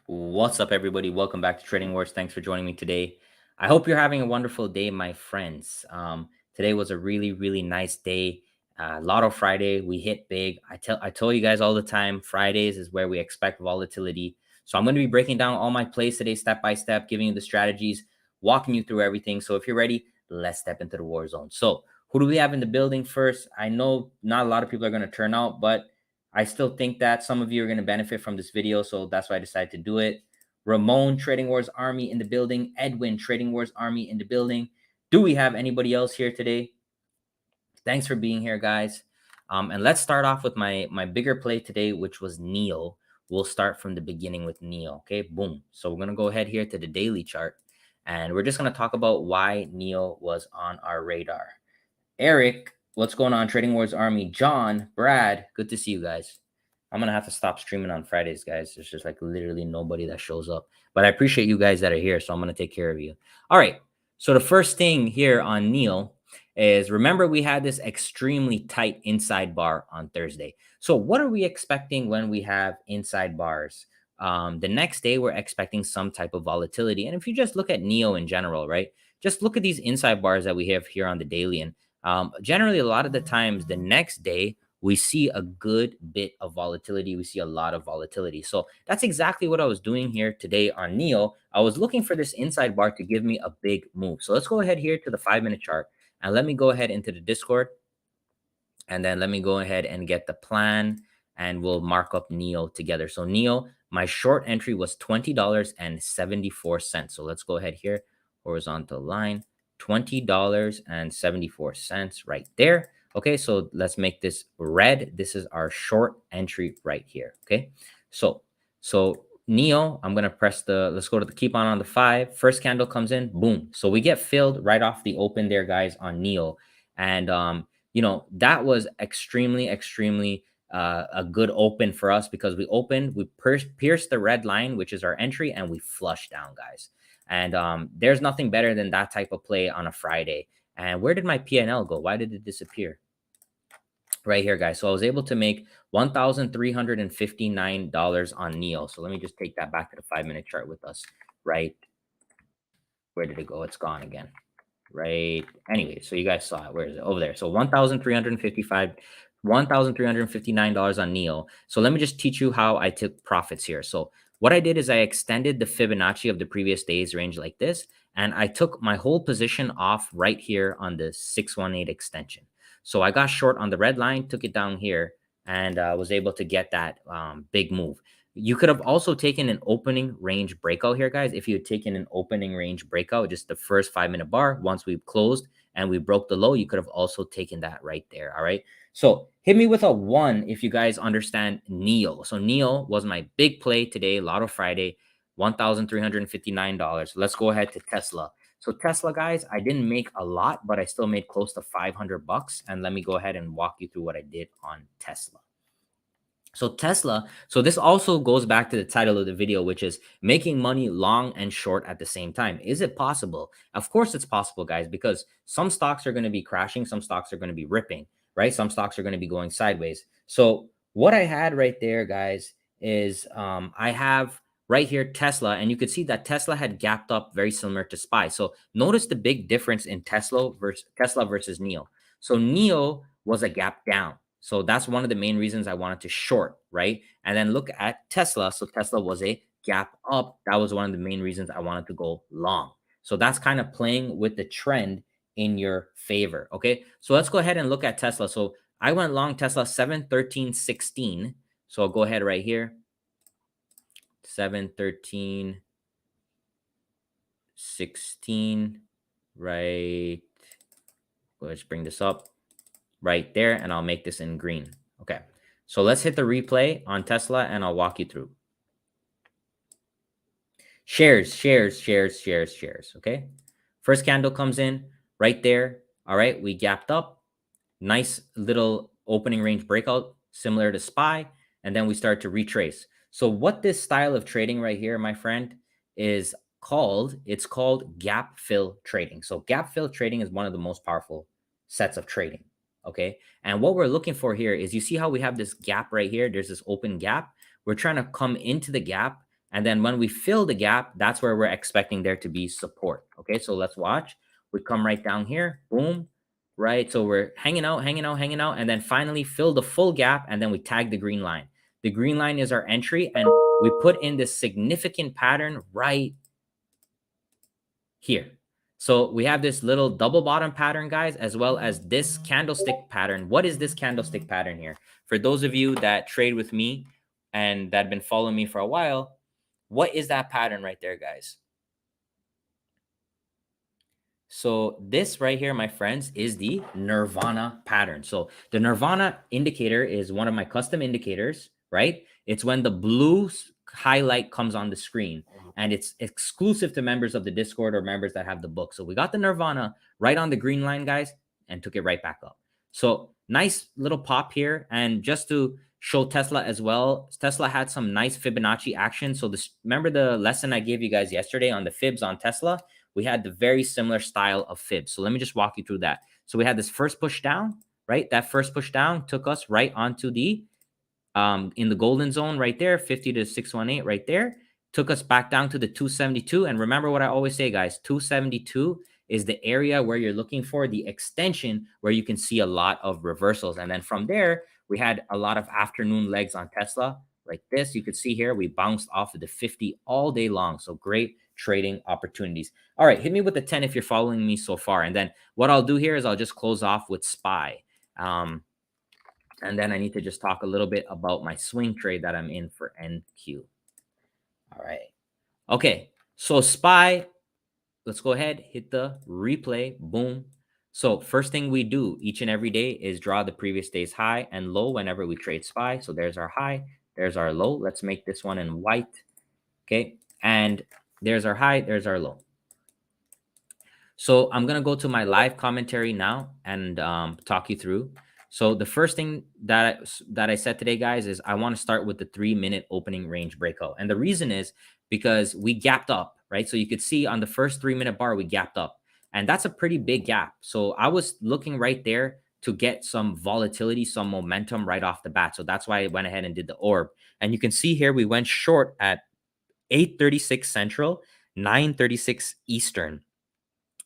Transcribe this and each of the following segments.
What's up, everybody? Welcome back to Trading Wars. Thanks for joining me today. I hope you're having a wonderful day, my friends. Today was a really nice day. Lotto Friday, we hit big. I told you guys all the time, Fridays is where we expect volatility. So I'm going to be breaking down all my plays today, step by step, giving you the strategies, walking you through everything. So if you're ready, let's step into the war zone. So who do we have in the building first? I know not a lot of people are going to turn out, but I still think that some of you are going to benefit from this video, so that's why I decided to do it. Ramon, Trading Wars Army in the building. Edwin, Trading Wars Army in the building. Do we have anybody else here today? Thanks for being here, guys. And let's start off with my bigger play today, which was Neo. We'll start from the beginning with Neo. Okay, boom. So we're gonna go ahead here to the daily chart, and we're just gonna talk about why Neo was on our radar. Eric, what's going on? Trading Wars Army. John, Brad, good to see you guys. I'm gonna have to stop streaming on Fridays, guys. There's just like literally nobody that shows up. But I appreciate you guys that are here, so I'm gonna take care of you. All right. So the first thing here on Neil is remember we had this extremely tight inside bar on Thursday. So what are we expecting when we have inside bars? The next day we're expecting some type of volatility. And if you just look at Neo in general, right? Just look at these inside bars that we have here on the daily, and generally, a lot of the times, the next day, we see a good bit of volatility. We see a lot of volatility. So that's exactly what I was doing here today on Neo. I was looking for this inside bar to give me a big move. So let's go ahead here to the 5-minute chart, and let me go ahead into the Discord, and then let me go ahead and get the plan, and we'll mark up Neo together. So Neo, my short entry was $20.74. So let's go ahead here, horizontal line, $20.74 right there. Okay, so let's make this red. This is our short entry right here. Okay, so Neo, I'm gonna press let's go to the keep on the 5. First candle comes in, boom. So we get filled right off the open there, guys, on Neo. And that was extremely a good open for us, because we opened, we pierced the red line, which is our entry, and we flushed down, guys. And there's nothing better than that type of play on a Friday. And where did my PNL go? Why did it disappear? Right here, guys. So I was able to make $1,359 on Neo. So let me just take that back to the 5-minute chart with us. Right, where did it go? It's gone again. Right, anyway, so you guys saw it. Where is it? Over there. So $1,359 on Neo. So let me just teach you how I took profits here. So what I did is I extended the Fibonacci of the previous day's range like this, and I took my whole position off right here on the 618 extension. So I got short on the red line, took it down here, and was able to get that big move. You could have also taken an opening range breakout here, guys. If you had taken an opening range breakout, just the first 5-minute bar, once we've closed and we broke the low, you could have also taken that right there. All right. So hit me with a 1 if you guys understand Neo. So Neo was my big play today, Lotto Friday, $1,359. Let's go ahead to Tesla. So Tesla, guys, I didn't make a lot, but I still made close to $500. And let me go ahead and walk you through what I did on Tesla. So Tesla, so this also goes back to the title of the video, which is making money long and short at the same time. Is it possible? Of course it's possible, guys, because some stocks are going to be crashing, some stocks are going to be ripping, right? Some stocks are going to be going sideways. So what I had right there, guys, is I have right here Tesla, and you could see that Tesla had gapped up very similar to SPY. So notice the big difference in Tesla versus Neo. So Neo was a gap down. So that's one of the main reasons I wanted to short, right? And then look at Tesla. So Tesla was a gap up. That was one of the main reasons I wanted to go long. So that's kind of playing with the trend in your favor. Okay. So let's go ahead and look at Tesla. So I went long Tesla 713.16. So I'll go ahead right here. 713.16. Right. Let's bring this up right there, and I'll make this in green. Okay, so let's hit the replay on Tesla, and I'll walk you through. Shares. Okay, first candle comes in right there. All right, we gapped up. Nice little opening range breakout, similar to SPY, and then we start to retrace. So what this style of trading right here, my friend, is called, it's called gap fill trading. So gap fill trading is one of the most powerful sets of trading. Okay. And what we're looking for here is, you see how we have this gap right here? There's this open gap. We're trying to come into the gap, And then when we fill the gap, that's where we're expecting there to be support. Okay, so let's watch. We come right down here, boom, right? So we're hanging out, hanging out, hanging out, and then finally fill the full gap, and then we tag the green line. The green line is our entry, and we put in this significant pattern right here. So we have this little double bottom pattern, guys, as well as this candlestick pattern. What is this candlestick pattern here? For those of you that trade with me and that have been following me for a while, what is that pattern right there, guys? So this right here, my friends, is the Nirvana pattern. So the Nirvana indicator is one of my custom indicators, right? It's when the blue highlight comes on the screen, and it's exclusive to members of the Discord or members that have the book. So we got the Nirvana right on the green line, guys, and took it right back up. So nice little pop here. And just to show Tesla as well, Tesla had some nice Fibonacci action. So this, remember the lesson I gave you guys yesterday on the fibs on Tesla? We had the very similar style of fibs. So let me just walk you through that. So we had this first push down, right? That first push down took us right onto the in the golden zone right there, 50 to 618 right there, took us back down to the 272. And remember what I always say, guys, 272 is the area where you're looking for the extension where you can see a lot of reversals. And then from there, we had a lot of afternoon legs on Tesla like this. You could see here, we bounced off of the 50 all day long. So great trading opportunities. All right, hit me with the 10 if you're following me so far. And then what I'll do here is I'll just close off with SPY. And then I need to just talk a little bit about my swing trade that I'm in for NQ. All right. Okay. So SPY, let's go ahead, hit the replay. Boom. So first thing we do each and every day is draw the previous day's high and low whenever we trade SPY. So there's our high. There's our low. Let's make this one in white. Okay. And there's our high. There's our low. So I'm going to go to my live commentary now and talk you through. So the first thing that I said today, guys, is I want to start with the 3-minute opening range breakout. And the reason is because we gapped up, right? So you could see on the first 3-minute bar, we gapped up. And that's a pretty big gap. So I was looking right there to get some volatility, some momentum right off the bat. So that's why I went ahead and did the orb. And you can see here, we went short at 8:36 Central, 9:36 Eastern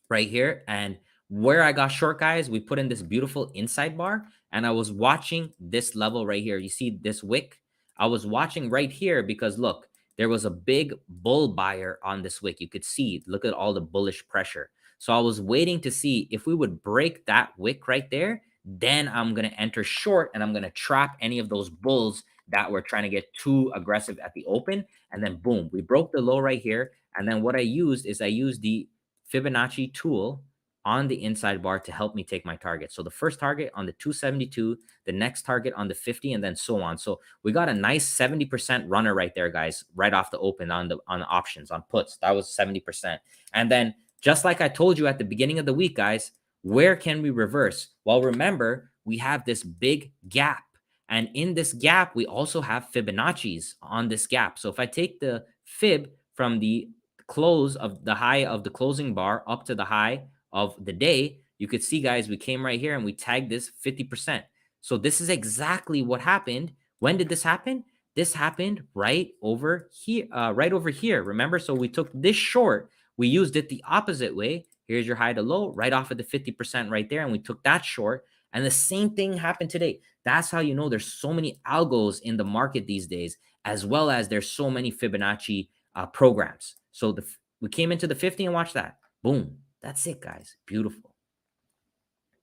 right here. And where I got short, guys, we put in this beautiful inside bar, and I was watching this level right here. You see this wick? I was watching right here because look, there was a big bull buyer on this wick. You could see, look at all the bullish pressure. So I was waiting to see if we would break that wick right there, then I'm going to enter short and I'm going to trap any of those bulls that were trying to get too aggressive at the open. And then boom, we broke the low right here. And then what I used is I used the Fibonacci tool on the inside bar to help me take my target. So the first target on the 272, the next target on the 50, and then so on. So we got a nice 70% runner right there, guys, right off the open on the options, on puts. That was 70%. And then just like I told you at the beginning of the week, guys, where can we reverse? Well, remember, we have this big gap. And in this gap, we also have Fibonacci's on this gap. So if I take the fib from the close of the high of the closing bar up to the high of the day, you could see, guys, we came right here and we tagged this 50%. So this is exactly what happened. When did this happen? This happened right over here, Remember? So we took this short, we used it the opposite way. Here's your high to low right off of the 50% right there. And we took that short. And the same thing happened today. That's how you know there's so many algos in the market these days, as well as there's so many Fibonacci programs. So we came into the 50 and watch that. Boom. That's it, guys. Beautiful.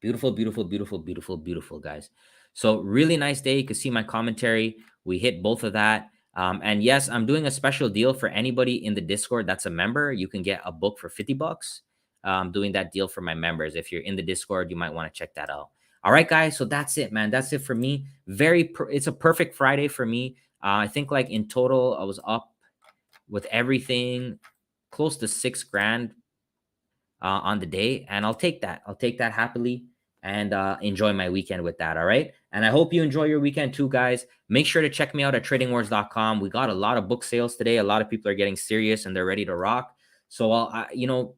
Beautiful, beautiful, beautiful, beautiful, beautiful, guys. So really nice day. You can see my commentary. We hit both of that. And yes, I'm doing a special deal for anybody in the Discord that's a member. You can get a book for $50. I'm doing that deal for my members. If you're in the Discord, you might want to check that out. All right, guys. So that's it, man. That's it for me. It's a perfect Friday for me. I think like in total, I was up with everything close to $6,000 on the day. And I'll take that. I'll take that happily and enjoy my weekend with that. All right. And I hope you enjoy your weekend too, guys. Make sure to check me out at tradingwars.com. We got a lot of book sales today. A lot of people are getting serious and they're ready to rock. So,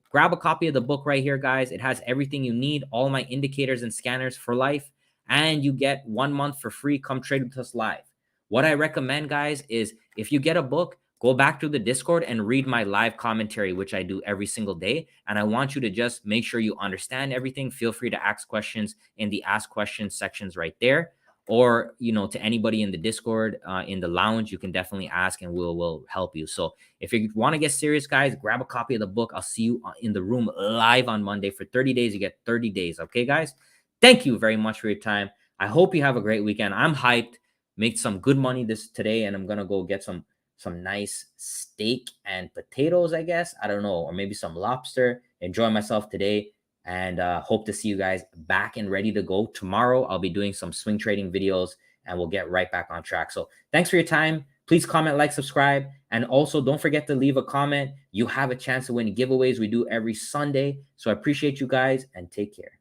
grab a copy of the book right here, guys. It has everything you need, all my indicators and scanners for life. And you get 1 month for free. Come trade with us live. What I recommend, guys, is if you get a book, go back to the Discord and read my live commentary, which I do every single day. And I want you to just make sure you understand everything. Feel free to ask questions in the ask questions sections right there. Or, to anybody in the Discord, in the lounge, you can definitely ask and we'll help you. So if you want to get serious, guys, grab a copy of the book. I'll see you in the room live on Monday for 30 days. You get 30 days. Okay, guys? Thank you very much for your time. I hope you have a great weekend. I'm hyped. Make some good money today, and I'm gonna go get some nice steak and potatoes, I guess. I don't know, or maybe some lobster. Enjoy myself today, and hope to see you guys back and ready to go tomorrow. I'll be doing some swing trading videos, and we'll get right back on track. So thanks for your time. Please comment, like, subscribe, and also don't forget to leave a comment. You have a chance to win giveaways we do every Sunday. So I appreciate you guys, and take care.